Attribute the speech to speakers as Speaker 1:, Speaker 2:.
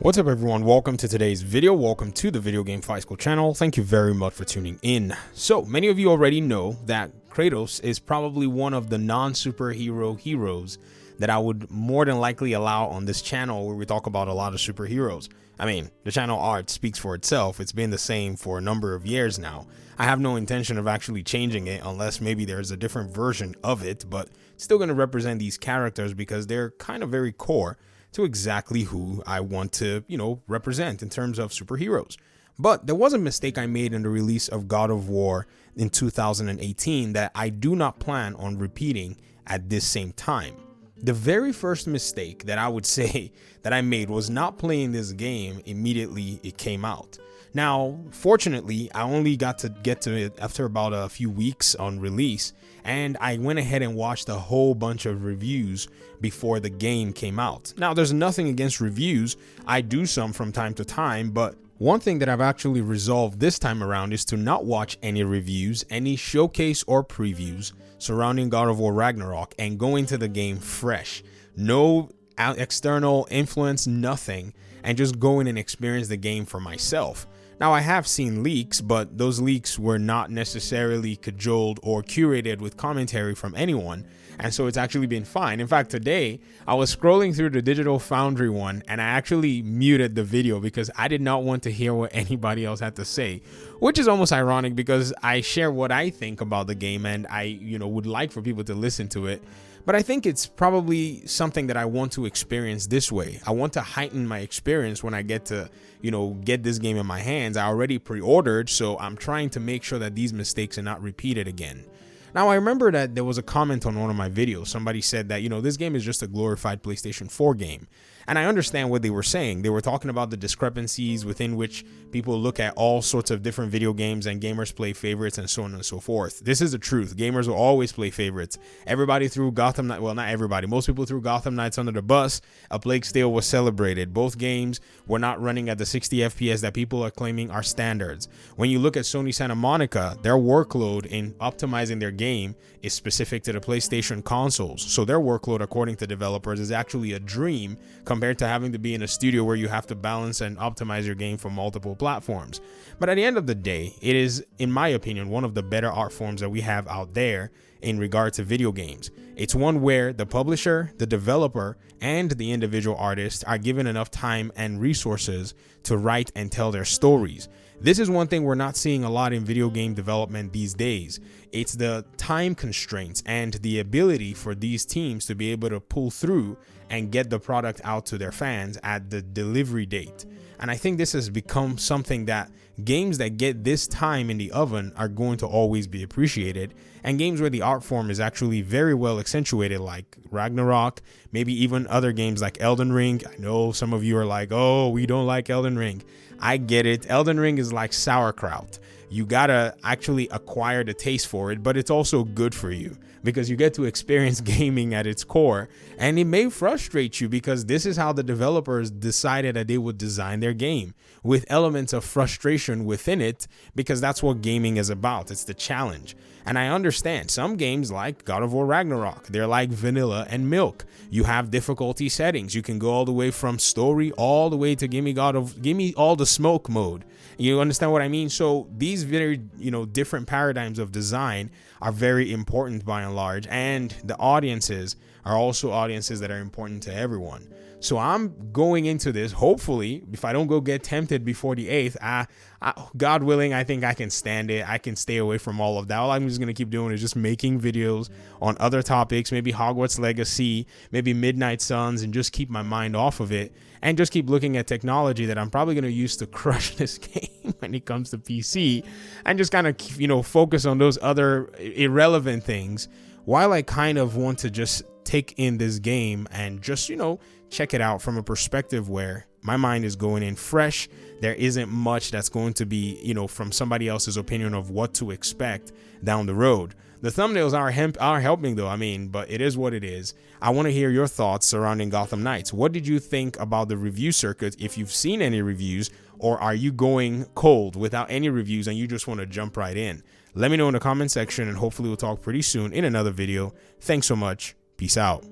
Speaker 1: What's up everyone, welcome to today's video. Welcome to the Video Game Fight School channel. Thank you very much for tuning in. So many of you already know that Kratos is probably one of the non-superhero heroes that I would more than likely allow on this channel, where we talk about a lot of superheroes. I mean, the channel art speaks for itself. It's been the same for a number of years now. I have no intention of actually changing it unless maybe there's a different version of it, but it's still going to represent these characters because they're kind of very core to exactly who I want to, represent in terms of superheroes. But there was a mistake I made in the release of God of War in 2018 that I do not plan on repeating at this same time. The very first mistake that I would say that I made was not playing this game immediately it came out. Now, fortunately, I only got to get to it after about a few weeks on release, and I went ahead and watched a whole bunch of reviews before the game came out. Now, there's nothing against reviews. I do some from time to time, but one thing that I've actually resolved this time around is to not watch any reviews, any showcase or previews surrounding God of War Ragnarok, and go into the game fresh. No external influence, nothing, and just go in and experience the game for myself. Now, I have seen leaks, but those leaks were not necessarily cajoled or curated with commentary from anyone, and so it's actually been fine. In fact, today I was scrolling through the Digital Foundry one and I actually muted the video because I did not want to hear what anybody else had to say, which is almost ironic because I share what I think about the game and I, would like for people to listen to it. But I think it's probably something that I want to experience this way. I want to heighten my experience when I get to, get this game in my hands. I already pre-ordered, so I'm trying to make sure that these mistakes are not repeated again. Now, I remember that there was a comment on one of my videos. Somebody said that, this game is just a glorified PlayStation 4 game. And I understand what they were saying. They were talking about the discrepancies within which people look at all sorts of different video games and gamers play favorites and so on and so forth. This is the truth. Gamers will always play favorites. Everybody threw Gotham Knights, well, not everybody. Most people threw Gotham Knights under the bus. A Plague Tale was celebrated. Both games were not running at the 60 FPS that people are claiming are standards. When you look at Sony Santa Monica, their workload in optimizing their game is specific to the PlayStation consoles. So their workload, according to developers, is actually a dream compared to having to be in a studio where you have to balance and optimize your game for multiple platforms. But at the end of the day, it is, in my opinion, one of the better art forms that we have out there in regard to video games. It's one where the publisher, the developer, and the individual artist are given enough time and resources to write and tell their stories. This is one thing we're not seeing a lot in video game development these days. It's the time constraints and the ability for these teams to be able to pull through and get the product out to their fans at the delivery date. And I think this has become something that games that get this time in the oven are going to always be appreciated. And games where the art form is actually very well accentuated, like Ragnarok, maybe even other games like Elden Ring. I know some of you are like, oh, we don't like Elden Ring. I get it. Elden Ring is like sauerkraut. You gotta actually acquire the taste for it, but it's also good for you because you get to experience gaming at its core. And it may frustrate you because this is how the developers decided that they would design their game, with elements of frustration within it, because that's what gaming is about. It's the challenge. And I understand some games like God of War Ragnarok, they're like vanilla and milk. You have difficulty settings. You can go all the way from story all the way to give me all the smoke mode. You understand what I mean? So these very, different paradigms of design are very important by and large, and the audiences are also audiences that are important to everyone. So I'm going into this, hopefully, if I don't go get tempted before the 8th, God willing, I think I can stand it. I can stay away from all of that. All I'm just going to keep doing is just making videos on other topics, maybe Hogwarts Legacy, maybe Midnight Suns, and just keep my mind off of it and just keep looking at technology that I'm probably going to use to crush this game when it comes to PC, and just kind of, focus on those other irrelevant things while I kind of want to just take in this game and just, check it out from a perspective where my mind is going in fresh. There isn't much that's going to be, from somebody else's opinion of what to expect down the road. The thumbnails are helping though, but it is what it is. I want to hear your thoughts surrounding Gotham Knights. What did you think about the review circuit? If you've seen any reviews, or are you going cold without any reviews and you just want to jump right in? Let me know in the comment section, and hopefully we'll talk pretty soon in another video. Thanks so much. Peace out.